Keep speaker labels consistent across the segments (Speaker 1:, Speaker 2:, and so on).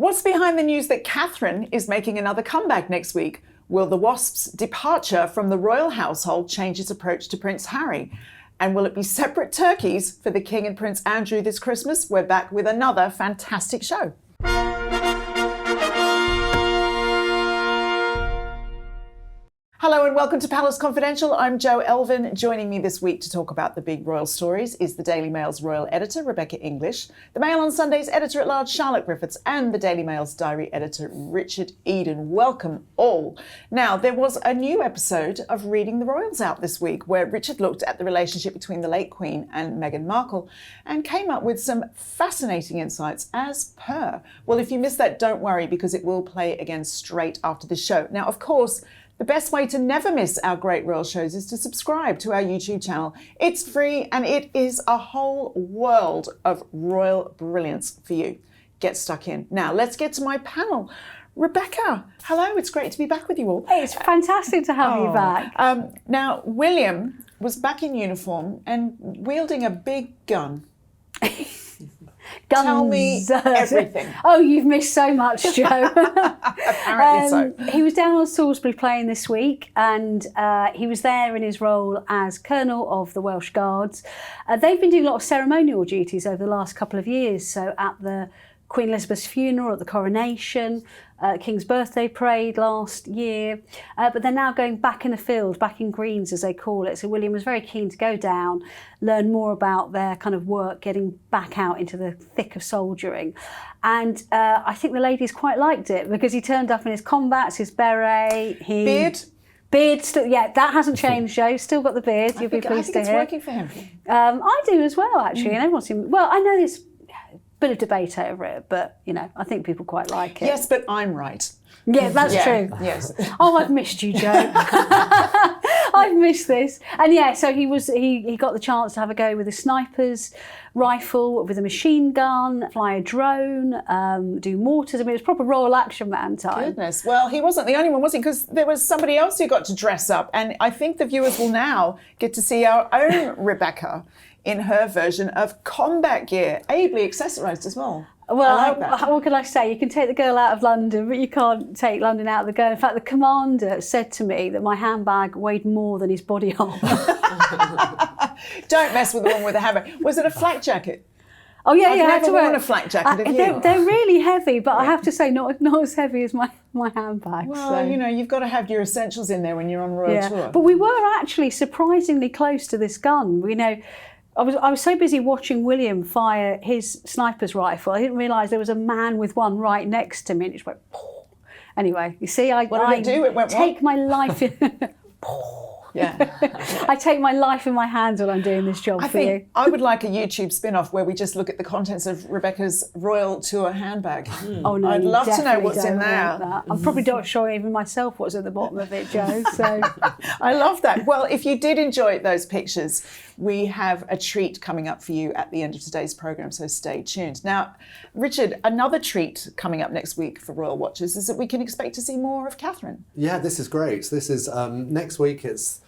Speaker 1: What's behind the news that Catherine is making another comeback next week? Will the Wasp's departure from the royal household change its approach to Prince Harry? And will it be separate turkeys for the King and Prince Andrew this Christmas? We're back with another fantastic show. Hello and welcome to Palace Confidential. I'm Jo Elvin. Joining me this week to talk about the big royal stories is the Daily Mail's royal editor, Rebecca English, the Mail on Sunday's editor-at-large, Charlotte Griffiths, and the Daily Mail's diary editor, Richard Eden. Welcome all. Now, there was a new episode of Reading the Royals out this week where Richard looked at the relationship between the late Queen and Meghan Markle and came up with some fascinating insights as per. Well, if you missed that, don't worry, because it will play again straight after the show. Now, of course, the best way to never miss our great royal shows is to subscribe to our YouTube channel. It's free and it is a whole world of royal brilliance for you. Get stuck in. Now, let's get to my panel. Rebecca, hello, it's great to be back with you all.
Speaker 2: Hey, it's fantastic to have you back.
Speaker 1: Now, William was back in uniform and wielding a big gun.
Speaker 2: Guns.
Speaker 1: Tell me everything.
Speaker 2: Oh, you've missed so much, Jo.
Speaker 1: Apparently so.
Speaker 2: He was down on Salisbury playing this week, and he was there in his role as Colonel of the Welsh Guards. They've been doing a lot of ceremonial duties over the last couple of years. So at the Queen Elizabeth's funeral, at the coronation, King's birthday parade last year, but they're now going back in the field, back in Greens as they call it. So William was very keen to go down, learn more about their kind of work, getting back out into the thick of soldiering. And I think the ladies quite liked it because he turned up in his combats, his beret. Beard, still, yeah, that hasn't changed, Jo. Still got the beard. You'll be pleased to hear.
Speaker 1: I think it's working for him.
Speaker 2: I do as well, actually, and everyone seems. Well, I know there's bit of debate over it, but you know, I think people quite like it.
Speaker 1: Yes, but I'm right.
Speaker 2: Yeah, that's true.
Speaker 1: Yes.
Speaker 2: Oh, I've missed you, Jo. I've missed this. And yeah, so he got the chance to have a go with a sniper's rifle, with a machine gun, fly a drone, do mortars. I mean, it was proper Royal Action Man time.
Speaker 1: Goodness. Well, he wasn't the only one, was he? Because there was somebody else who got to dress up. And I think the viewers will now get to see our own Rebecca in her version of combat gear, ably accessorised as well.
Speaker 2: Well, what can I say? You can take the girl out of London, but you can't take London out of the girl. In fact, the commander said to me that my handbag weighed more than his body armour.
Speaker 1: Don't mess with the one with the handbag. Was it a flak jacket?
Speaker 2: Oh yeah,
Speaker 1: I've never worn a flak jacket, have you?
Speaker 2: They're really heavy, but I have to say, not as heavy as my handbag.
Speaker 1: Well,
Speaker 2: so.
Speaker 1: you know, you've got to have your essentials in there when you're on royal tour.
Speaker 2: But we were actually surprisingly close to this gun. You know, I was so busy watching William fire his sniper's rifle, I didn't realise there was a man with one right next to me, and it just went. Anyway, you see,
Speaker 1: what did it do? It went
Speaker 2: take my life.
Speaker 1: Yeah.
Speaker 2: I take my life in my hands when I'm doing this job for you.
Speaker 1: I would like a YouTube spin-off where we just look at the contents of Rebecca's royal tour handbag.
Speaker 2: Oh no,
Speaker 1: I'd love to know what's in there.
Speaker 2: I'm probably not sure even myself what's at the bottom of it, Jo. So
Speaker 1: I love that. Well, if you did enjoy those pictures, we have a treat coming up for you at the end of today's programme, so stay tuned. Now, Richard, another treat coming up next week for Royal Watchers is that we can expect to see more of Catherine.
Speaker 3: Yeah, this is great. This is next week. It's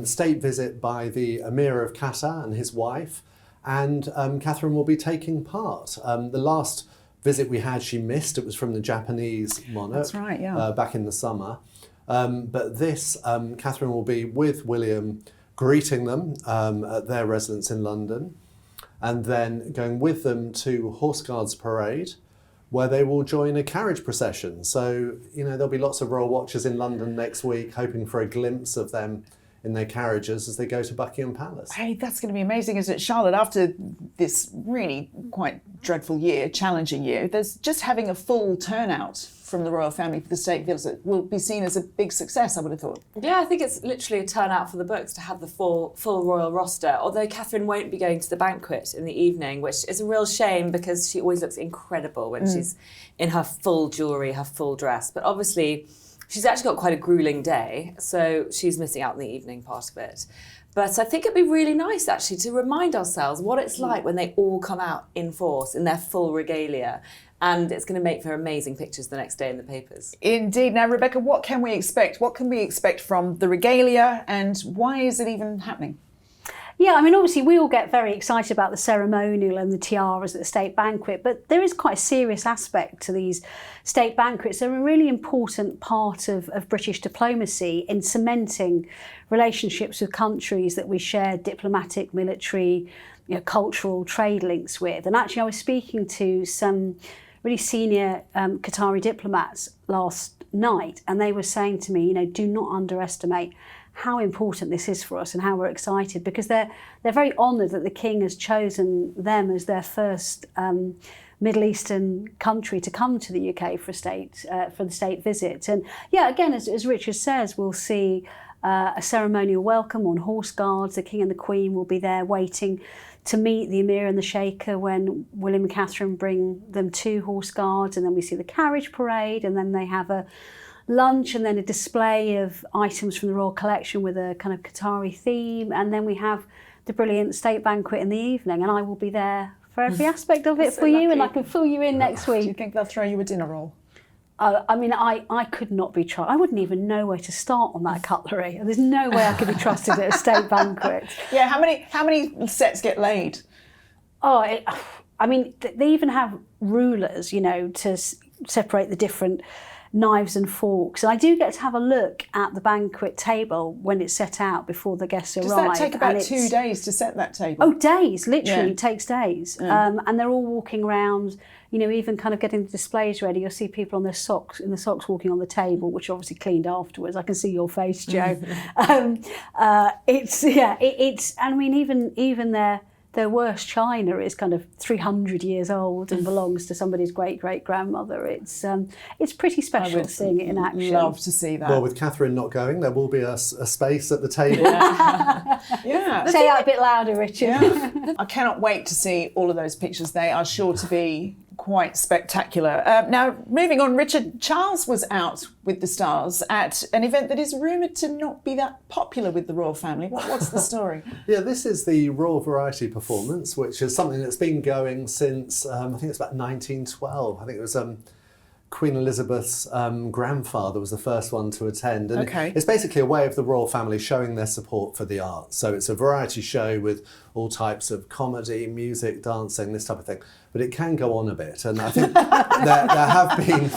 Speaker 3: state visit by the Emir of Qatar and his wife, and Catherine will be taking part. The last visit we had, she missed. It was from the Japanese monarch.
Speaker 1: That's right, yeah.
Speaker 3: Back in the summer. But this, Catherine will be with William, greeting them at their residence in London, and then going with them to Horse Guards Parade, where they will join a carriage procession. So, you know, there'll be lots of royal watchers in London next week, hoping for a glimpse of them in their carriages as they go to Buckingham Palace.
Speaker 1: Hey, that's going to be amazing, isn't it, Charlotte? After this really quite dreadful year, challenging year, there's just having a full turnout from the royal family for the state visit will be seen as a big success, I would have thought.
Speaker 4: Yeah, I think it's literally a turnout for the books to have the full royal roster, although Catherine won't be going to the banquet in the evening, which is a real shame because she always looks incredible when she's in her full jewellery, her full dress. But obviously, she's actually got quite a gruelling day, so she's missing out on the evening part of it. But I think it'd be really nice, actually, to remind ourselves what it's like when they all come out in force in their full regalia. And it's going to make for amazing pictures the next day in the papers.
Speaker 1: Indeed. Now, Rebecca, what can we expect? What can we expect from the regalia, and why is it even happening?
Speaker 2: Yeah, I mean, obviously we all get very excited about the ceremonial and the tiaras at the state banquet, but there is quite a serious aspect to these state banquets. They're a really important part of British diplomacy in cementing relationships with countries that we share diplomatic, military, cultural trade links with. And actually I was speaking to some really senior Qatari diplomats last night, and they were saying to me, do not underestimate how important this is for us and how we're excited, because they're very honoured that the King has chosen them as their first Middle Eastern country to come to the UK for the state visit. And yeah, again, as Richard says, we'll see a ceremonial welcome on horse guards. The King and the Queen will be there waiting to meet the Emir and the Shaker when William and Catherine bring them to horse guards, and then we see the carriage parade, and then they have a lunch and then a display of items from the Royal Collection with a kind of Qatari theme, and then we have the brilliant state banquet in the evening, and I will be there for every aspect of it for you, and I can fill you in next week.
Speaker 1: Do you think they'll throw you a dinner roll?
Speaker 2: I mean, I could not be trusted. I wouldn't even know where to start on that cutlery. There's no way I could be trusted at a state banquet.
Speaker 1: Yeah, how many sets get laid?
Speaker 2: I mean, they even have rulers, to separate the different knives and forks. And I do get to have a look at the banquet table when it's set out before the guests arrive.
Speaker 1: Does that take about 2 days to set that table?
Speaker 2: Oh, days, literally, it takes days. And they're all walking around, even kind of getting the displays ready. You'll see people on their socks, walking on the table, which are obviously cleaned afterwards. I can see your face, Joe. I mean, even their worst china is kind of 300 years old and belongs to somebody's great-great-grandmother. It's pretty special seeing it in action.
Speaker 1: I would love to see that.
Speaker 3: Well, with Catherine not going, there will be a space at the table.
Speaker 1: Yeah.
Speaker 2: Say that a bit louder, Richard.
Speaker 1: Yeah. I cannot wait to see all of those pictures. They are sure to be quite spectacular. Now, moving on, Richard, Charles was out with the stars at an event that is rumoured to not be that popular with the royal family. What's the story?
Speaker 3: Yeah, this is the Royal Variety Performance, which is something that's been going since, I think it's about 1912. I think it was Queen Elizabeth's grandfather was the first one to attend. And it's basically a way of the royal family showing their support for the arts. So it's a variety show with all types of comedy, music, dancing, this type of thing. But it can go on a bit. And I think there have been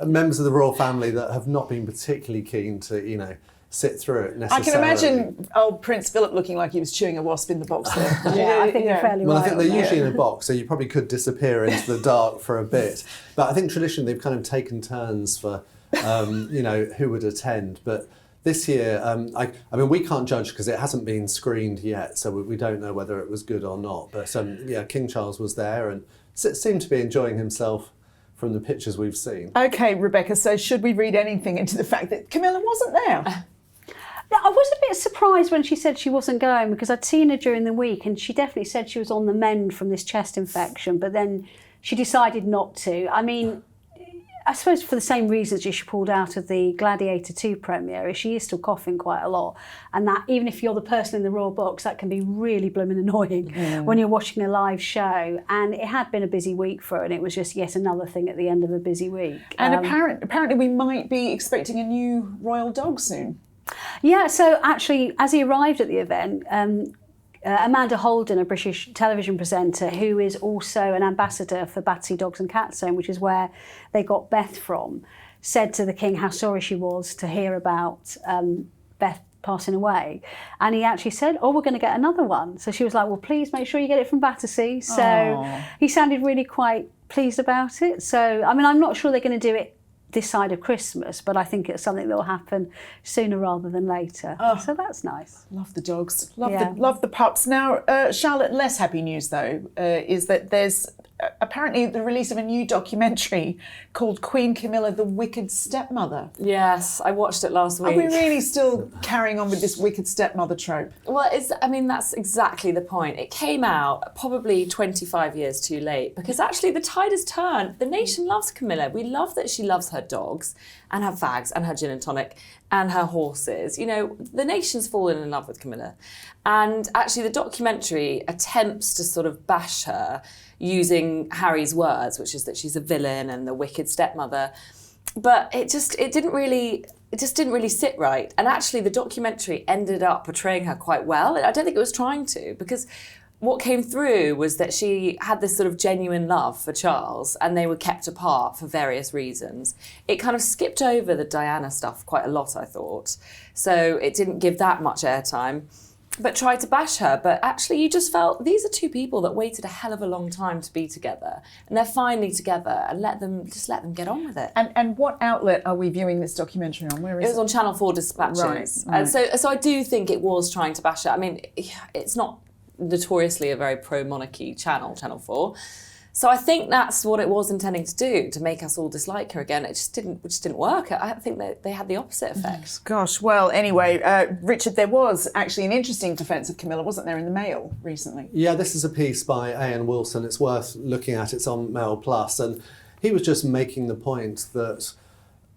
Speaker 3: members of the royal family that have not been particularly keen to, sit through it necessarily.
Speaker 1: I can imagine old Prince Philip looking like he was chewing a wasp in the box there.
Speaker 2: I think you're fairly right.
Speaker 3: Well, I think they're usually in a box, so you probably could disappear into the dark for a bit. But I think traditionally they've kind of taken turns for, who would attend. But this year, I mean, we can't judge because it hasn't been screened yet, so we don't know whether it was good or not. But King Charles was there and seemed to be enjoying himself from the pictures we've seen.
Speaker 1: Okay, Rebecca, so should we read anything into the fact that Camilla wasn't there?
Speaker 2: I was a bit surprised when she said she wasn't going, because I'd seen her during the week and she definitely said she was on the mend from this chest infection, but then she decided not to. I mean, I suppose for the same reasons she pulled out of the Gladiator 2 premiere, she is still coughing quite a lot. And that, even if you're the person in the royal box, that can be really blooming annoying when you're watching a live show. And it had been a busy week for her, and it was just yet another thing at the end of a busy week.
Speaker 1: And apparently we might be expecting a new royal dog soon.
Speaker 2: Yeah, so actually, as he arrived at the event, Amanda Holden, a British television presenter who is also an ambassador for Battersea Dogs and Cats Zone, which is where they got Beth from, said to the King how sorry she was to hear about Beth passing away. And he actually said, we're going to get another one. So she was like, well, please make sure you get it from Battersea. So he sounded really quite pleased about it. So, I mean, I'm not sure they're going to do it this side of Christmas, but I think it's something that will happen sooner rather than later. So that's nice.
Speaker 1: Love the dogs. Love the pups. Now, Charlotte, less happy news though, is that there's apparently the release of a new documentary called Queen Camilla, the Wicked Stepmother.
Speaker 4: Yes, I watched it last week.
Speaker 1: Are we really still carrying on with this wicked stepmother trope?
Speaker 4: Well, that's exactly the point. It came out probably 25 years too late, because actually the tide has turned. The nation loves Camilla. We love that she loves her dogs and her fags and her gin and tonic and her horses. The nation's fallen in love with Camilla. And actually the documentary attempts to sort of bash her using Harry's words, which is that she's a villain and the wicked stepmother. But it didn't really it just didn't really sit right. And actually the documentary ended up portraying her quite well. I don't think it was trying to, because what came through was that she had this sort of genuine love for Charles, and they were kept apart for various reasons. It kind of skipped over the Diana stuff quite a lot, I thought. So it didn't give that much airtime, but tried to bash her. But actually you just felt these are two people that waited a hell of a long time to be together, and they're finally together, and let them get on with it.
Speaker 1: And what outlet are we viewing this documentary on? Where is it?
Speaker 4: It was on Channel 4 Dispatches.
Speaker 1: Right.
Speaker 4: And so I do think it was trying to bash her. I mean, it's not notoriously a very pro-monarchy channel, Channel 4. So I think that's what it was intending to do, to make us all dislike her again. It just didn't work. I think that they had the opposite effect.
Speaker 1: Gosh, well, anyway, Richard, there was actually an interesting defence of Camilla, wasn't there, in the Mail recently?
Speaker 3: Yeah, this is a piece by A.N. Wilson. It's worth looking at. It's on Mail Plus, and he was just making the point that,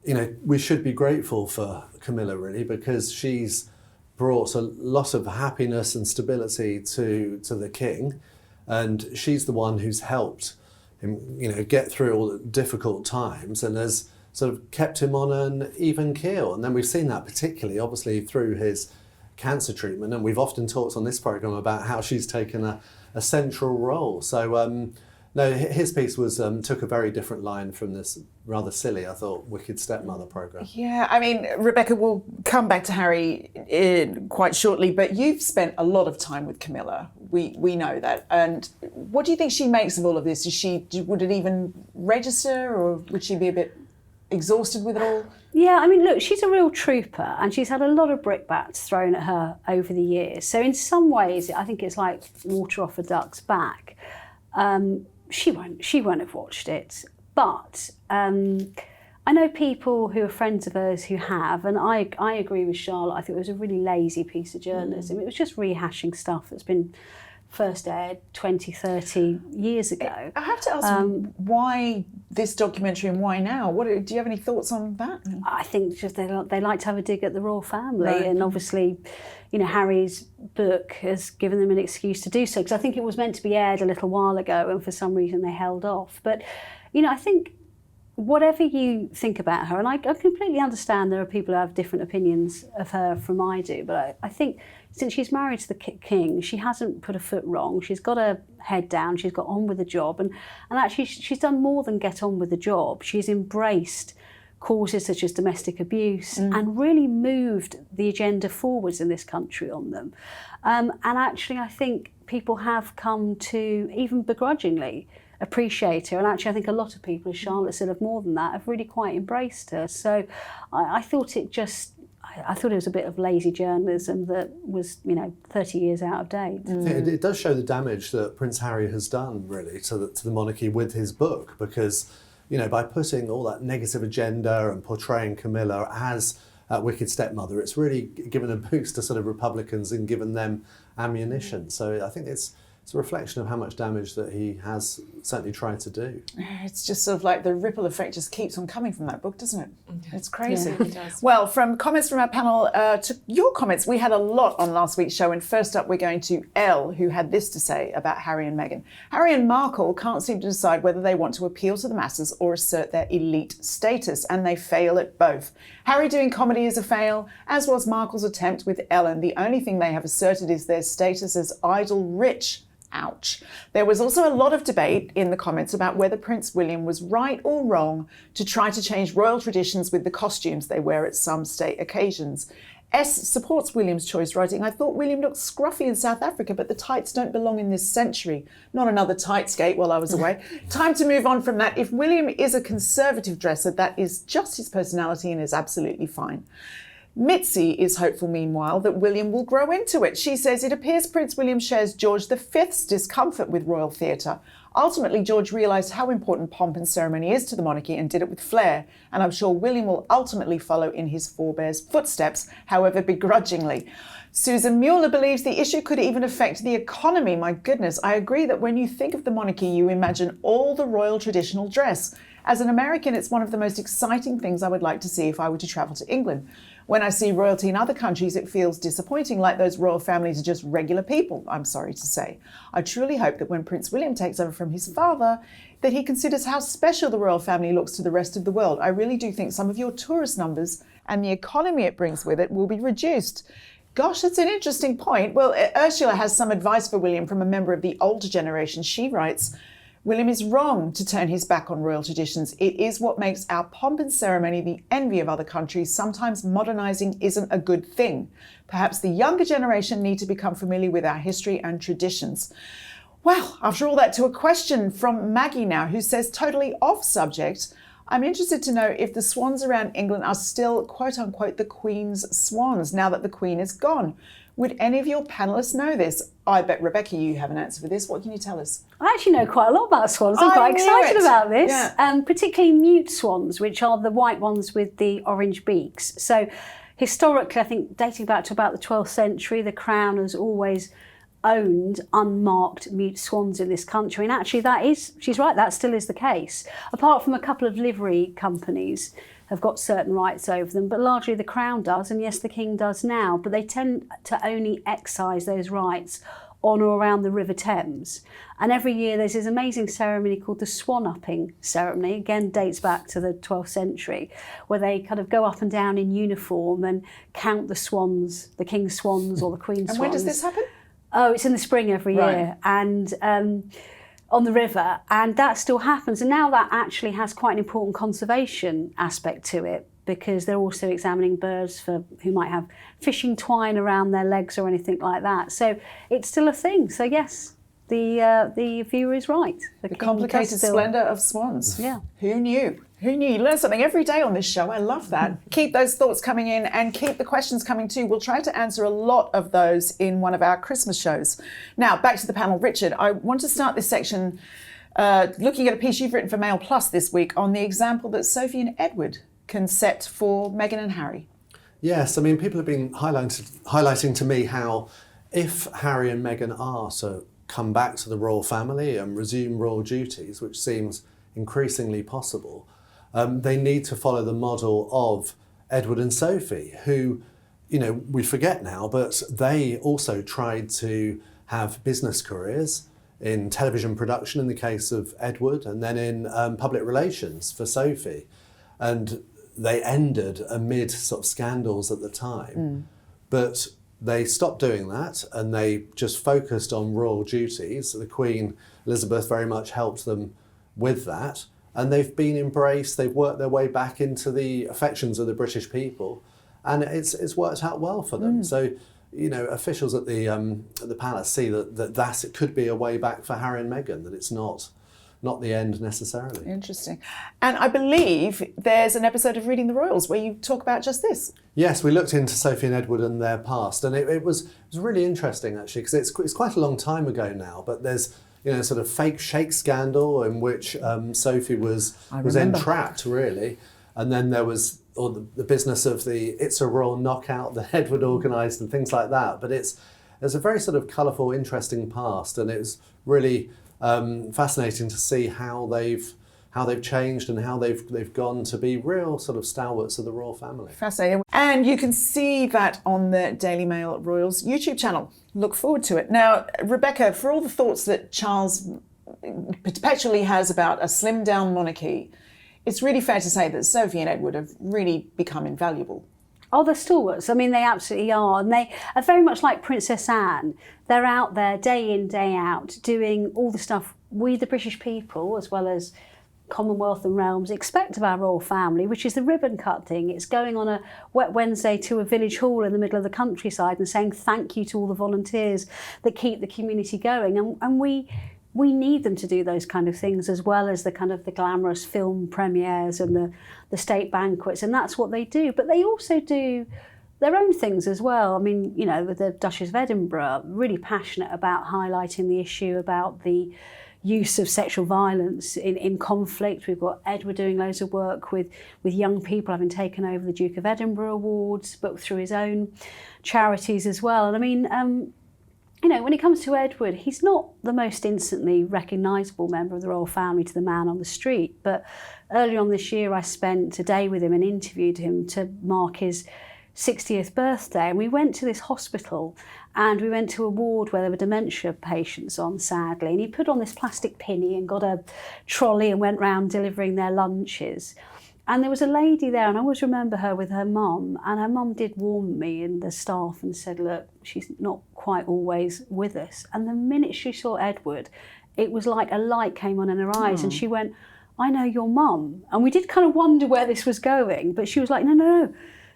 Speaker 3: you know, we should be grateful for Camilla, really, because she's brought a lot of happiness and stability to the king, and she's the one who's helped him, you know, get through all the difficult times and has sort of kept him on an even keel. And then we've seen that particularly, obviously, through his cancer treatment, and we've often talked on this programme about how she's taken a central role. So no, his piece was took a very different line from this rather silly, I thought, Wicked Stepmother programme.
Speaker 1: Yeah, I mean, Rebecca, we'll come back to Harry quite shortly, but you've spent a lot of time with Camilla. We know that. And what do you think she makes of all of this? Would it even register, or would she be a bit exhausted with it all?
Speaker 2: Yeah, I mean, look, she's a real trooper, and she's had a lot of brickbats thrown at her over the years. So in some ways, I think it's like water off a duck's back. She won't have watched it, but I know people who are friends of hers who have, and I agree with Charlotte. I think it was a really lazy piece of journalism. It was just rehashing stuff that's been first aired 20, 30 years ago.
Speaker 1: I have to ask, why this documentary and why now? Do you have any thoughts on that?
Speaker 2: I think just they like to have a dig at the royal family,
Speaker 1: Right.
Speaker 2: and obviously, you know, Harry's book has given them an excuse to do so, because I think it was meant to be aired a little while ago, and for some reason they held off. But, you know, I think whatever you think about her, and I completely understand there are people who have different opinions of her from I do, but I think since she's married to the king, she hasn't put a foot wrong. She's got her head down, she's got on with the job, and actually she's done more than get on with the job. She's embraced causes such as domestic abuse and really moved the agenda forwards in this country on them. And actually I think people have come to, even begrudgingly, appreciate her. And actually I think a lot of people, as Charlotte said, of more than that, have really quite embraced her. So I thought it was a bit of lazy journalism that was, you know, 30 years out of date.
Speaker 3: It does show the damage that Prince Harry has done, really, to the monarchy with his book, because, you know, by putting all that negative agenda and portraying Camilla as a wicked stepmother, it's really given a boost to sort of Republicans and given them ammunition. So I think it's a reflection of how much damage that he has certainly tried to do.
Speaker 1: It's just sort of like the ripple effect just keeps on coming from that book, doesn't it?
Speaker 4: Okay.
Speaker 1: It's crazy.
Speaker 4: Yeah, it does.
Speaker 1: Well, from comments from our panel to your comments, we had a lot on last week's show. And first up, we're going to Elle, who had this to say about Harry and Meghan. Harry and Markle can't seem to decide whether they want to appeal to the masses or assert their elite status, and they fail at both. Harry doing comedy is a fail, as was Markle's attempt with Ellen. The only thing they have asserted is their status as idle rich. Ouch. There was also a lot of debate in the comments about whether Prince William was right or wrong to try to change royal traditions with the costumes they wear at some state occasions. S supports William's choice, writing, I thought William looked scruffy in South Africa, but the tights don't belong in this century. Not another tight skate while I was away. Time to move on from that. If William is a conservative dresser, that is just his personality and is absolutely fine. Mitzi is hopeful, meanwhile, that William will grow into it. She says it appears Prince William shares George V's discomfort with royal theatre. Ultimately, George realised how important pomp and ceremony is to the monarchy and did it with flair. And I'm sure William will ultimately follow in his forebears' footsteps, however begrudgingly. Susan Mueller believes the issue could even affect the economy. My goodness, I agree that when you think of the monarchy, you imagine all the royal traditional dress. As an American, it's one of the most exciting things I would like to see if I were to travel to England. When I see royalty in other countries, it feels disappointing, like those royal families are just regular people, I'm sorry to say. I truly hope that when Prince William takes over from his father, that he considers how special the royal family looks to the rest of the world. I really do think some of your tourist numbers and the economy it brings with it will be reduced. Gosh, that's an interesting point. Well, Ursula has some advice for William from a member of the older generation. She writes, William is wrong to turn his back on royal traditions. It is what makes our pomp and ceremony the envy of other countries. Sometimes modernising isn't a good thing. Perhaps the younger generation need to become familiar with our history and traditions. Well, after all that, to a question from Maggie now, who says, totally off subject, I'm interested to know if the swans around England are still, quote unquote, the Queen's swans, now that the Queen is gone. Would any of your panellists know this? I bet, Rebecca, you have an answer for this. What can you tell us?
Speaker 2: I actually know quite a lot about swans. I'm quite excited about this, particularly mute swans, which are the white ones with the orange beaks. So historically, I think dating back to about the 12th century, the Crown has always owned unmarked mute swans in this country. And actually she's right, that still is the case. Apart from a couple of livery companies have got certain rights over them, but largely the Crown does, and yes, the King does now, but they tend to only excise those rights on or around the River Thames. And every year there's this amazing ceremony called the swan-upping ceremony, again dates back to the 12th century, where they kind of go up and down in uniform and count the swans, the King's swans or the Queen's swans.
Speaker 1: And when does this happen?
Speaker 2: Oh, it's in the spring every year, and on the river, and that still happens. And now that actually has quite an important conservation aspect to it, because they're also examining birds who might have fishing twine around their legs or anything like that. So it's still a thing. So yes, the viewer is right.
Speaker 1: The complicated splendour of swans.
Speaker 2: Yeah.
Speaker 1: Who knew? Who knew? You learn something every day on this show. I love that. Keep those thoughts coming in and keep the questions coming too. We'll try to answer a lot of those in one of our Christmas shows. Now, back to the panel. Richard, I want to start this section looking at a piece you've written for Mail Plus this week on the example that Sophie and Edward can set for Meghan and Harry.
Speaker 3: Yes, I mean, people have been highlighting to me how if Harry and Meghan are to come back to the royal family and resume royal duties, which seems increasingly possible, they need to follow the model of Edward and Sophie, who, you know, we forget now, but they also tried to have business careers in television production in the case of Edward, and then in public relations for Sophie. And they ended amid sort of scandals at the time. But they stopped doing that and they just focused on royal duties. The Queen Elizabeth very much helped them with that. And they've been embraced, they've worked their way back into the affections of the British people, and it's worked out well for them. So, you know, officials at the palace see that it could be a way back for Harry and Meghan, that it's not the end necessarily.
Speaker 1: Interesting. And I believe there's an episode of Reading the Royals where you talk about just this.
Speaker 3: Yes, we looked into Sophie and Edward and their past, and it was really interesting actually, because it's quite a long time ago now, but there's, you know, sort of fake shake scandal in which Sophie was entrapped, really. And then there was the business of the It's a Royal knockout that Edward organised and things like that. But it's a very sort of colourful, interesting past, and it was really fascinating to see how they've changed and how they've gone to be real sort of stalwarts of the royal family.
Speaker 1: Fascinating. And you can see that on the Daily Mail Royals YouTube channel. Look forward to it. Now, Rebecca, for all the thoughts that Charles perpetually has about a slimmed down monarchy, it's really fair to say that Sophie and Edward have really become invaluable.
Speaker 2: Oh, they're stalwarts. I mean, they absolutely are. And they are very much like Princess Anne. They're out there day in, day out, doing all the stuff we, the British people, as well as Commonwealth and realms, expect of our royal family, which is the ribbon cutting. It's going on a wet Wednesday to a village hall in the middle of the countryside and saying thank you to all the volunteers that keep the community going. And we need them to do those kind of things, as well as the kind of the glamorous film premieres and the state banquets, and that's what they do. But they also do their own things as well. I mean, you know, with the Duchess of Edinburgh, really passionate about highlighting the issue about the use of sexual violence in conflict. We've got Edward doing loads of work with young people, having taken over the Duke of Edinburgh Awards, but through his own charities as well. And I mean, you know, when it comes to Edward, he's not the most instantly recognisable member of the royal family to the man on the street. But earlier on this year, I spent a day with him and interviewed him to mark his 60th birthday, and we went to this hospital and we went to a ward where there were dementia patients on, sadly, and he put on this plastic pinny and got a trolley and went round delivering their lunches. And there was a lady there, and I always remember her with her mum, and her mum did warn me and the staff and said, look, she's not quite always with us. And the minute she saw Edward, it was like a light came on in her eyes, and she went, I know your mum. And we did kind of wonder where this was going, but she was like, no,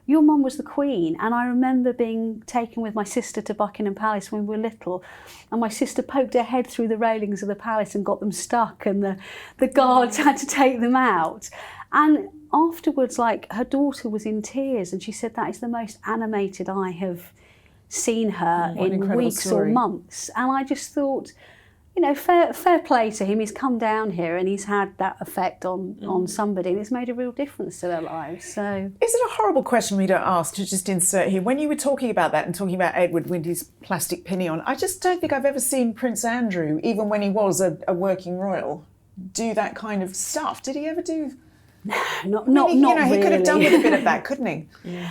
Speaker 2: your mum was the Queen. And I remember being taken with my sister to Buckingham Palace when we were little, and my sister poked her head through the railings of the palace and got them stuck, and the guards had to take them out. And afterwards, like, her daughter was in tears, and she said that is the most animated I have seen her in weeks or months. And I just thought, you know, fair play to him. He's come down here and he's had that effect on somebody, and it's made a real difference to their lives. So,
Speaker 1: is it a horrible question we don't ask to just insert here? When you were talking about that and talking about Edward with his plastic pinny on, I just don't think I've ever seen Prince Andrew, even when he was a working royal, do that kind of stuff. Did he ever do?
Speaker 2: Not
Speaker 1: you know, he
Speaker 2: really.
Speaker 1: could have done with a bit of that, couldn't he?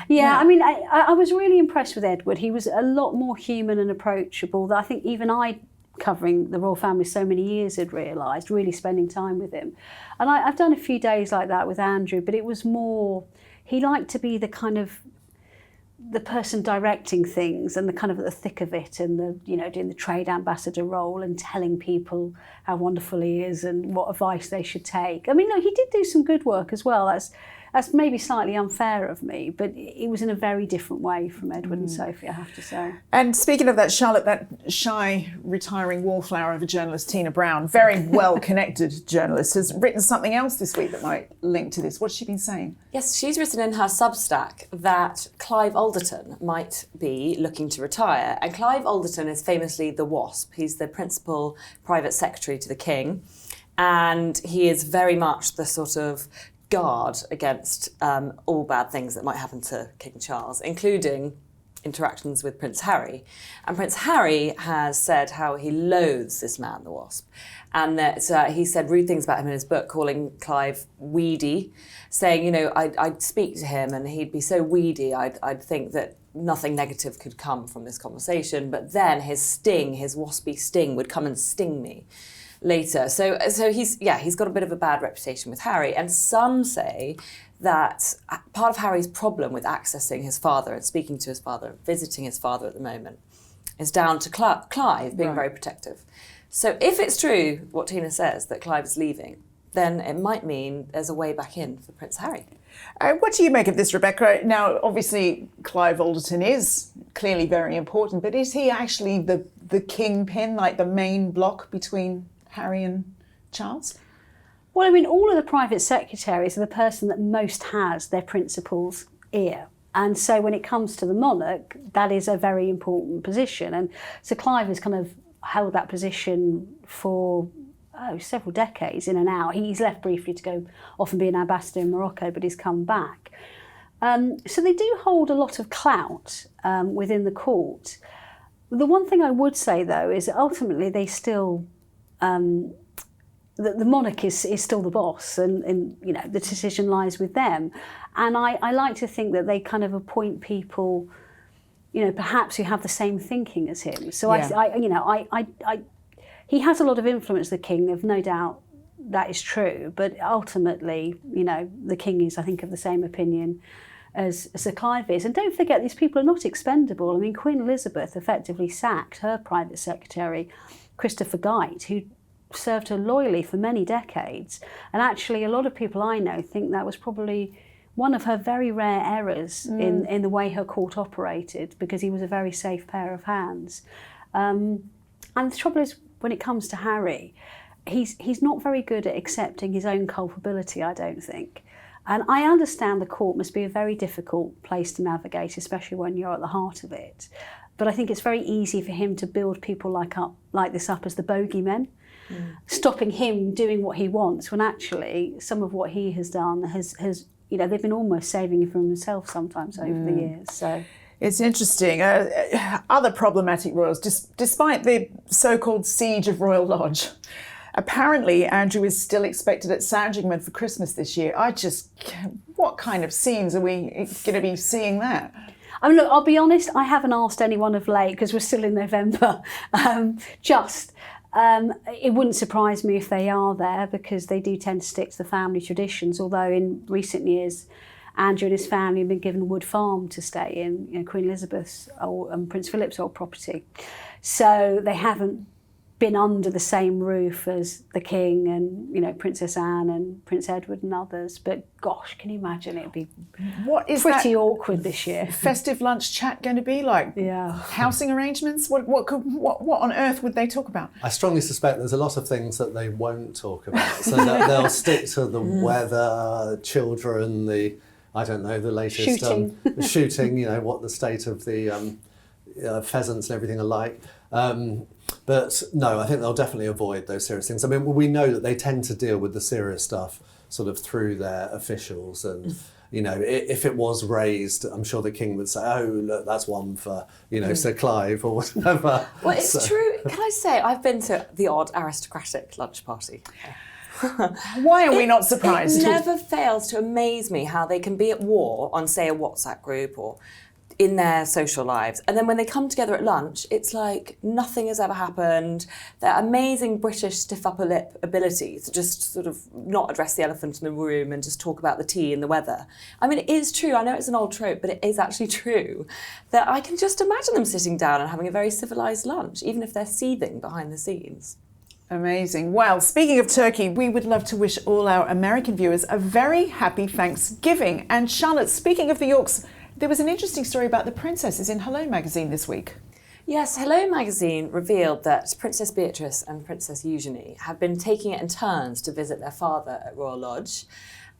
Speaker 2: Yeah. I mean, I was really impressed with Edward. He was a lot more human and approachable that I think even I, covering the royal family so many years, had realised, really spending time with him. And I've done a few days like that with Andrew, but it was more, he liked to be the kind of the person directing things and the kind of at the thick of it, and the, you know, doing the trade ambassador role and telling people how wonderful he is and what advice they should take. I mean, no, he did do some good work as well. That's maybe slightly unfair of me, but it was in a very different way from Edward and Sophie, I have to say.
Speaker 1: And speaking of that, Charlotte, that shy, retiring wallflower of a journalist, Tina Brown, very well-connected journalist, has written something else this week that might link to this. What's she been saying?
Speaker 4: Yes, she's written in her Substack that Clive Alderton might be looking to retire. And Clive Alderton is famously the Wasp. He's the principal private secretary to the King. And he is very much the sort of guard against all bad things that might happen to King Charles, including interactions with Prince Harry. And Prince Harry has said how he loathes this man, the Wasp. And that he said rude things about him in his book, calling Clive weedy, saying, you know, I'd speak to him and he'd be so weedy, I'd think that nothing negative could come from this conversation. But then his sting, his waspy sting, would come and sting me later. So he's got a bit of a bad reputation with Harry, and some say that part of Harry's problem with accessing his father and speaking to his father, visiting his father at the moment, is down to Clive being very protective. So if it's true what Tina says, that Clive is leaving, then it might mean there's a way back in for Prince Harry.
Speaker 1: What do you make of this, Rebecca? Now, obviously, Clive Alderton is clearly very important, but is he actually the kingpin, like the main block between Harry and Charles?
Speaker 2: Well, I mean, all of the private secretaries are the person that most has their principal's ear. And so when it comes to the monarch, that is a very important position. And so Clive has kind of held that position for several decades in and out. He's left briefly to go off and be an ambassador in Morocco, but he's come back. So they do hold a lot of clout within the court. The one thing I would say, though, is that ultimately they still... the monarch is still the boss, and you know, the decision lies with them. And I like to think that they kind of appoint people, you know, perhaps who have the same thinking as him. So he has a lot of influence, the king, of no doubt that is true. But ultimately, you know, the king is, I think, of the same opinion as Sir Clive is. And don't forget, these people are not expendable. I mean, Queen Elizabeth effectively sacked her private secretary, Christopher Gite, who served her loyally for many decades. And actually, a lot of people I know think that was probably one of her very rare errors in the way her court operated, because he was a very safe pair of hands. And the trouble is, when it comes to Harry, he's not very good at accepting his own culpability, I don't think. And I understand the court must be a very difficult place to navigate, especially when you're at the heart of it. But I think it's very easy for him to build people like this up as the bogeymen, stopping him doing what he wants, when actually some of what he has done has you know, they've been almost saving him from himself sometimes over the years. So
Speaker 1: it's interesting. Other problematic royals, despite the so-called siege of Royal Lodge, apparently Andrew is still expected at Sandringham for Christmas this year. What kind of scenes are we going to be seeing that?
Speaker 2: I mean, look, I'll be honest, I haven't asked anyone of late because we're still in November. It wouldn't surprise me if they are there because they do tend to stick to the family traditions, although in recent years Andrew and his family have been given Wood Farm to stay in, you know, Queen Elizabeth's and Prince Philip's old property. So they haven't been under the same roof as the King and, you know, Princess Anne and Prince Edward and others. But gosh, can you imagine? It'd be pretty awkward this year.
Speaker 1: Festive lunch chat going to be like?
Speaker 2: Yeah.
Speaker 1: Housing arrangements? What on earth would they talk about?
Speaker 3: I strongly suspect there's a lot of things that they won't talk about. So they'll stick to the weather, children, the latest shooting, you know, what the state of the pheasants and everything are like. But no, I think they'll definitely avoid those serious things. I mean, we know that they tend to deal with the serious stuff sort of through their officials. And, you know, if it was raised, I'm sure the King would say, oh, look, that's one for, you know, Sir Clive or whatever.
Speaker 4: Well, it's true. Can I say, I've been to the odd aristocratic lunch party.
Speaker 1: Why are we not surprised?
Speaker 4: It never fails to amaze me how they can be at war on, say, a WhatsApp group or in their social lives. And then when they come together at lunch, it's like nothing has ever happened. Their amazing British stiff upper lip ability to just sort of not address the elephant in the room and just talk about the tea and the weather. I mean, it is true. I know it's an old trope, but it is actually true that I can just imagine them sitting down and having a very civilised lunch, even if they're seething behind the scenes.
Speaker 1: Amazing. Well, speaking of turkey, we would love to wish all our American viewers a very happy Thanksgiving. And Charlotte, speaking of the Yorks, there was an interesting story about the princesses in Hello magazine this week.
Speaker 4: Yes, Hello magazine revealed that Princess Beatrice and Princess Eugenie have been taking it in turns to visit their father at Royal Lodge.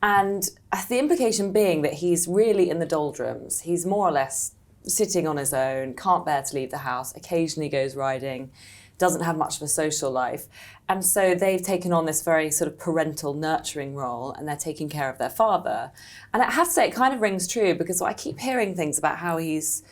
Speaker 4: And the implication being that he's really in the doldrums. He's more or less sitting on his own, can't bear to leave the house, occasionally goes riding, doesn't have much of a social life. And so they've taken on this very sort of parental nurturing role and they're taking care of their father. And I have to say, it kind of rings true because I keep hearing things about how he's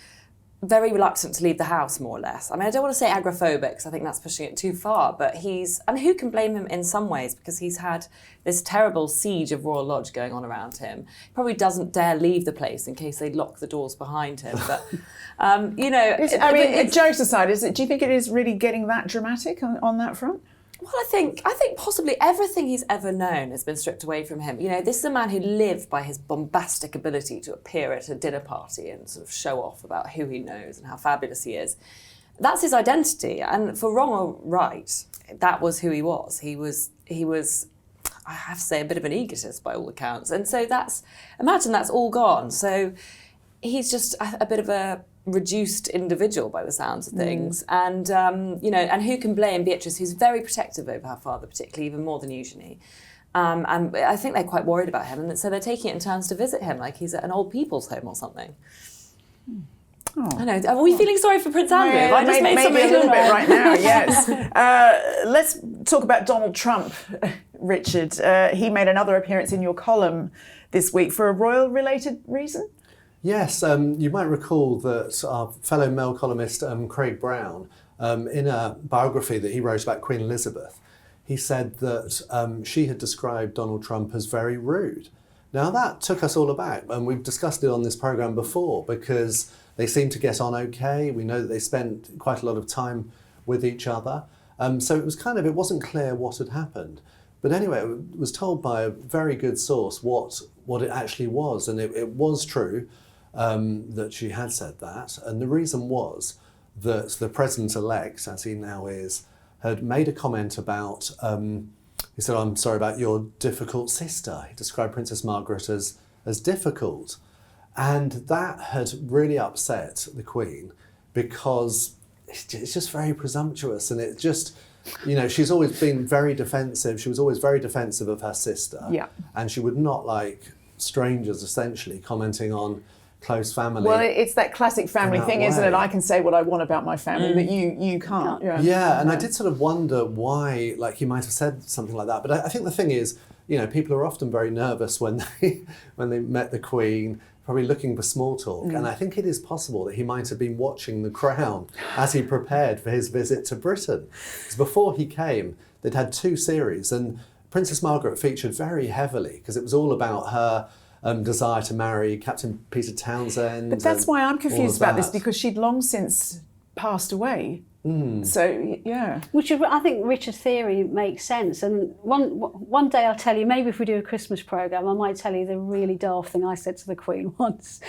Speaker 4: very reluctant to leave the house, more or less. I mean, I don't want to say agoraphobic because I think that's pushing it too far, but and who can blame him in some ways because he's had this terrible siege of Royal Lodge going on around him. He probably doesn't dare leave the place in case they lock the doors behind him. But, you know...
Speaker 1: jokes aside, do you think it is really getting that dramatic on that front?
Speaker 4: Well, I think possibly everything he's ever known has been stripped away from him. You know, this is a man who lived by his bombastic ability to appear at a dinner party and sort of show off about who he knows and how fabulous he is. That's his identity, and for wrong or right, that was who he was. He was, I have to say, a bit of an egotist by all accounts. And so imagine that's all gone. So he's just a bit of a reduced individual by the sounds of things. And, you know, and who can blame Beatrice, who's very protective over her father, particularly even more than Eugenie. And I think they're quite worried about him. And so they're taking it in turns to visit him like he's at an old people's home or something. Oh. I know. Are we feeling sorry for Prince Andrew?
Speaker 1: Yeah,
Speaker 4: I just made something
Speaker 1: a little bit right now, yes. Let's talk about Donald Trump, Richard. He made another appearance in your column this week for a royal-related reason.
Speaker 3: Yes, you might recall that our fellow Mail columnist Craig Brown, in a biography that he wrote about Queen Elizabeth, he said that she had described Donald Trump as very rude. Now that took us all aback, and we've discussed it on this programme before because they seemed to get on okay. We know that they spent quite a lot of time with each other. So it wasn't clear what had happened. But anyway, it was told by a very good source what it actually was, and it was true. That she had said that, and the reason was that the president-elect, as he now is, had made a comment about, he said, I'm sorry about your difficult sister. He described Princess Margaret as difficult. And that had really upset the Queen because it's just very presumptuous, and it just, you know, she's always been very defensive. She was always very defensive of her sister. Yeah. And she would not like strangers, essentially, commenting on close family.
Speaker 1: Well, it's that classic family thing, isn't it? I can say what I want about my family, but you can't.
Speaker 3: Yeah, and I did sort of wonder why, like, he might have said something like that. But I think the thing is, you know, people are often very nervous when they met the Queen, probably looking for small talk. And I think it is possible that he might have been watching The Crown as he prepared for his visit to Britain. Because before he came, they'd had 2 series, and Princess Margaret featured very heavily because it was all about her desire to marry Captain Peter Townsend.
Speaker 1: But that's why I'm confused
Speaker 3: all of
Speaker 1: about this,
Speaker 3: that.
Speaker 1: because she'd long since passed away. So, yeah.
Speaker 2: Which I think Richard's theory makes sense. And one day I'll tell you, maybe if we do a Christmas programme, I might tell you the really daft thing I said to the Queen once.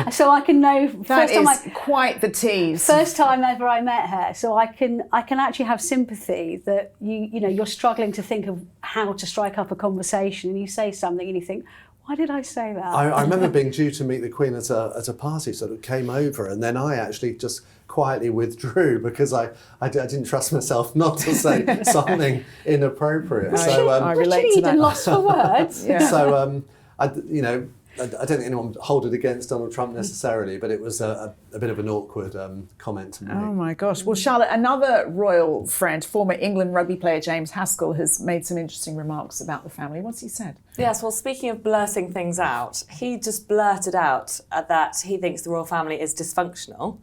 Speaker 2: So I can know,
Speaker 1: That is quite the tease.
Speaker 2: first time ever I met her, so I can actually have sympathy that you're struggling to think of how to strike up a conversation, and you say something and you think, why did I say that?
Speaker 3: I remember being due to meet the Queen at a party, sort of came over, and then I actually just quietly withdrew because I didn't trust myself not to say something inappropriate. So
Speaker 1: I relate
Speaker 2: Richard
Speaker 1: to
Speaker 2: Eden
Speaker 1: that.
Speaker 2: lost for words.
Speaker 1: Yeah.
Speaker 3: So I don't think anyone would hold it against Donald Trump necessarily, but it was a bit of an awkward comment to make.
Speaker 1: Oh my gosh. Well, Charlotte, another royal friend, former England rugby player James Haskell, has made some interesting remarks about the family. What's he said?
Speaker 4: Yes, well, speaking of blurting things out, he just blurted out that he thinks the royal family is dysfunctional.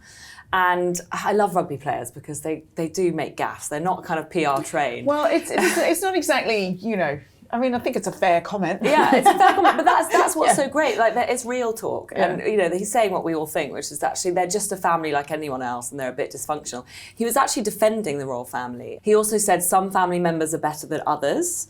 Speaker 4: And I love rugby players because they do make gaffes. They're not kind of PR trained.
Speaker 1: Well, it's not exactly, I mean, I think it's a fair comment.
Speaker 4: Yeah, it's a fair comment, but that's what's so great. Like, it's real talk, and he's saying what we all think, which is actually they're just a family like anyone else, and they're a bit dysfunctional. He was actually defending the royal family. He also said some family members are better than others,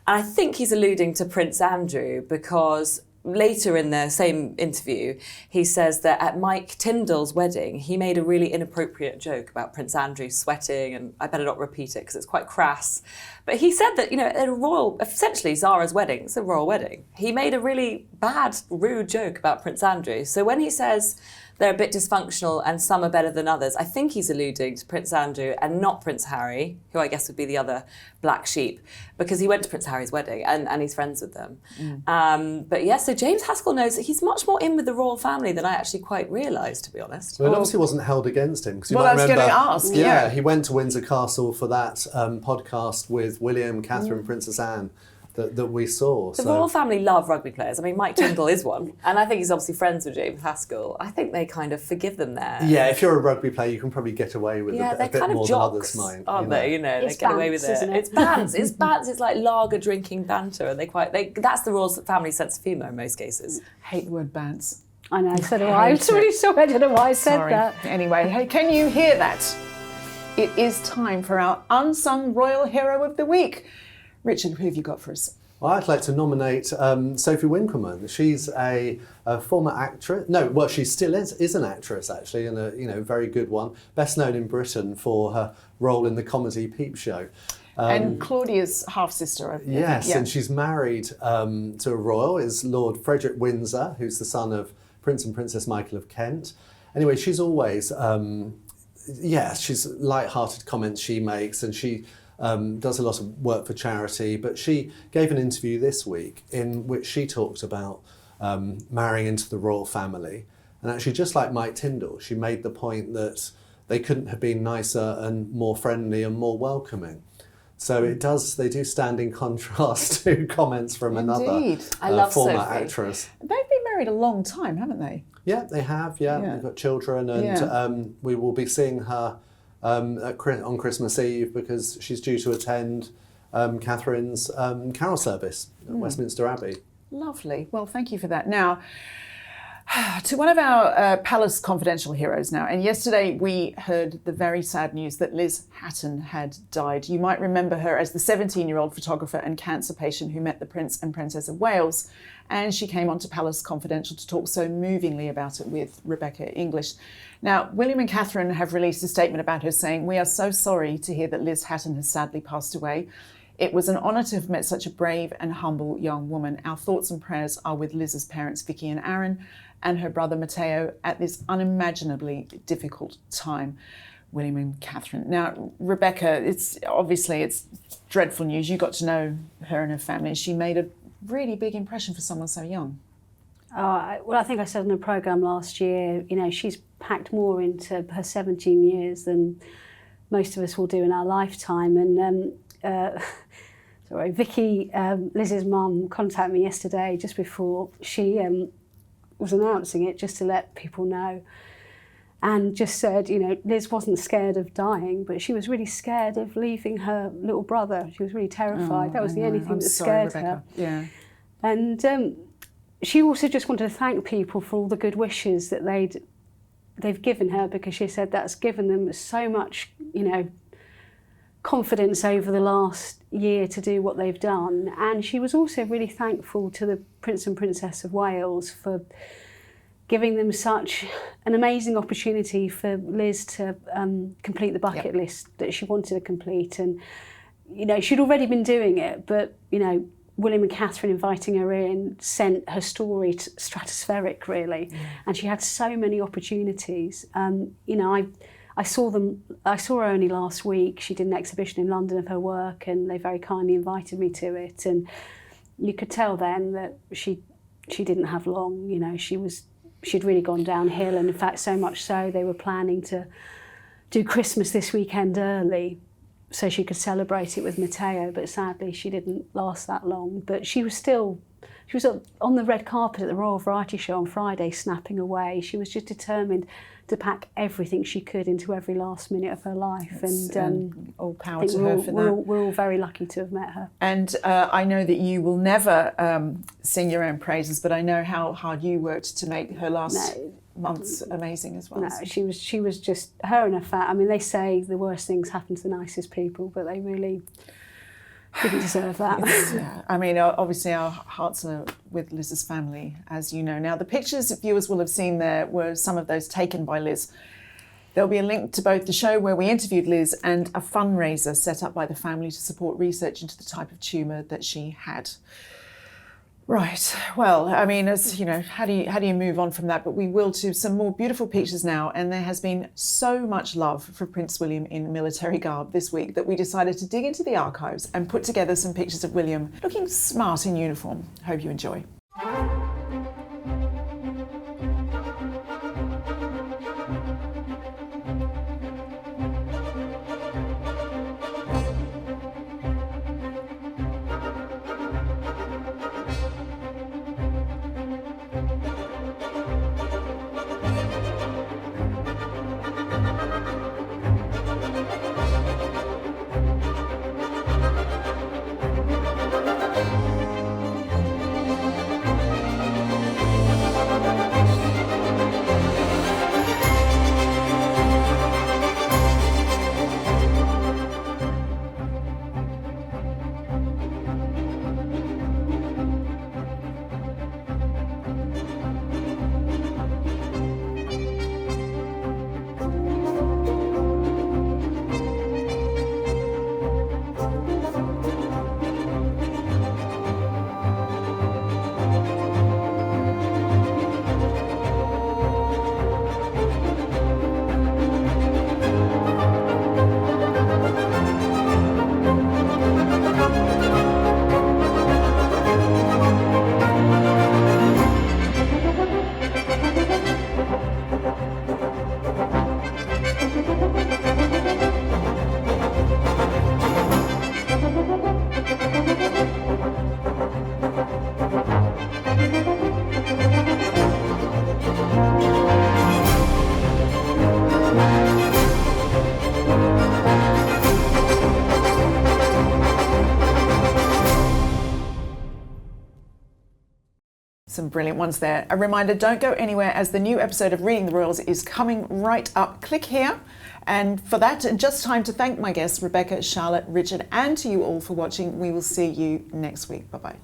Speaker 4: and I think he's alluding to Prince Andrew because later in the same interview, he says that at Mike Tyndall's wedding, he made a really inappropriate joke about Prince Andrew sweating, and I better not repeat it because it's quite crass. But he said that, at a royal, essentially Zara's wedding, it's a royal wedding, he made a really bad, rude joke about Prince Andrew. So when he says they're a bit dysfunctional and some are better than others, I think he's alluding to Prince Andrew and not Prince Harry, who I guess would be the other black sheep, because he went to Prince Harry's wedding and he's friends with them. But yeah, so James Haskell knows that he's much more in with the royal family than I actually quite realised, to be honest.
Speaker 3: Well, it obviously wasn't held against him. 'Cause you
Speaker 1: Well,
Speaker 3: might
Speaker 1: I was
Speaker 3: remember,
Speaker 1: going to ask, yeah.
Speaker 3: he went to Windsor Castle for that podcast with William, Catherine, Princess Anne that we saw.
Speaker 4: The royal family love rugby players. I mean, Mike Tyndall is one. And I think he's obviously friends with James Haskell. I think they kind of forgive them there.
Speaker 3: Yeah, if you're a rugby player, you can probably get away with a
Speaker 4: they're
Speaker 3: bit
Speaker 4: kind
Speaker 3: more
Speaker 4: of
Speaker 3: than
Speaker 4: jocks,
Speaker 3: others might.
Speaker 4: aren't they? They
Speaker 2: It's
Speaker 4: get away with
Speaker 2: bants,
Speaker 4: it.
Speaker 2: isn't it?
Speaker 4: It's bants. It's bants. It's like lager drinking banter, and that's the royal family sense of humour in most cases.
Speaker 1: Hate the word bants.
Speaker 2: I know, so do I. I'm really sorry, I don't know why I said
Speaker 1: Sorry.
Speaker 2: that.
Speaker 1: Anyway, hey, can you hear that? It is time for our Unsung Royal Hero of the Week. Richard, who have you got for us?
Speaker 3: Well, I'd like to nominate Sophie Winkleman. She's a former actress. No, well, she still is an actress actually, and a very good one. Best known in Britain for her role in the comedy Peep Show.
Speaker 1: And Claudia's half-sister. I think.
Speaker 3: Yes,
Speaker 1: Yeah.
Speaker 3: and she's married to a royal, is Lord Frederick Windsor, who's the son of Prince and Princess Michael of Kent. Anyway, she's always, she's light-hearted comments she makes, and she does a lot of work for charity, but she gave an interview this week in which she talked about marrying into the royal family. And actually, just like Mike Tyndall, she made the point that they couldn't have been nicer and more friendly and more welcoming. So they do stand in contrast to comments from
Speaker 1: Indeed.
Speaker 4: I love
Speaker 3: former
Speaker 4: Sophie.
Speaker 3: actress.
Speaker 1: They've been married a long time, haven't they?
Speaker 3: Yeah, they have. Yeah,
Speaker 1: Yeah.
Speaker 3: they've got children, and we will be seeing her on Christmas Eve because she's due to attend Catherine's carol service at Westminster Abbey.
Speaker 1: Lovely. Well, thank you for that. Now, to one of our Palace Confidential heroes now. And yesterday we heard the very sad news that Liz Hatton had died. You might remember her as the 17-year-old photographer and cancer patient who met the Prince and Princess of Wales. And she came onto Palace Confidential to talk so movingly about it with Rebecca English. Now, William and Catherine have released a statement about her saying, "We are so sorry to hear that Liz Hatton has sadly passed away. It was an honour to have met such a brave and humble young woman. Our thoughts and prayers are with Liz's parents, Vicky and Aaron, and her brother Matteo at this unimaginably difficult time." William and Catherine. Now, Rebecca, it's dreadful news. You got to know her and her family. She made a really big impression for someone so young.
Speaker 2: Well, I think I said on the programme last year, she's packed more into her 17 years than most of us will do in our lifetime. And Vicky, Liz's mum, contacted me yesterday just before she was announcing it, just to let people know. And just said, Liz wasn't scared of dying, but she was really scared of leaving her little brother. She was really terrified. That was the only thing that scared her.
Speaker 1: Yeah.
Speaker 2: And she also just wanted to thank people for all the good wishes that they've given her, because she said that's given them so much, confidence over the last year to do what they've done. And she was also really thankful to the Prince and Princess of Wales for giving them such an amazing opportunity for Liz to complete the bucket list that she wanted to complete. And, she'd already been doing it, but, William and Catherine inviting her in sent her story to stratospheric, really. And she had so many opportunities. I saw her only last week. She did an exhibition in London of her work, and they very kindly invited me to it. And you could tell then that she didn't have long. She'd really gone downhill, and in fact, so much so they were planning to do Christmas this weekend early, so she could celebrate it with Matteo, but sadly she didn't last that long. But she was on the red carpet at the Royal Variety Show on Friday, snapping away. She was just determined to pack everything she could into every last minute of her life. And
Speaker 1: all power to her for that.
Speaker 2: We're all very lucky to have met her.
Speaker 1: And I know that you will never sing your own praises, but I know how hard you worked to make her last months amazing as well.
Speaker 2: No, she was just, her and her family. I mean, they say the worst things happen to the nicest people, but they really didn't deserve that.
Speaker 1: I mean, obviously our hearts are with Liz's family, as you know. Now, the pictures viewers will have seen there were some of those taken by Liz. There'll be a link to both the show where we interviewed Liz and a fundraiser set up by the family to support research into the type of tumour that she had. Right. Well, I mean, as you know, how do you move on from that? But we will to some more beautiful pictures now. And there has been so much love for Prince William in military garb this week that we decided to dig into the archives and put together some pictures of William looking smart in uniform. Hope you enjoy. Some brilliant ones there. A reminder, don't go anywhere as the new episode of Reading the Royals is coming right up. Click here. And for that, just time to thank my guests, Rebecca, Charlotte, Richard, and to you all for watching. We will see you next week. Bye-bye.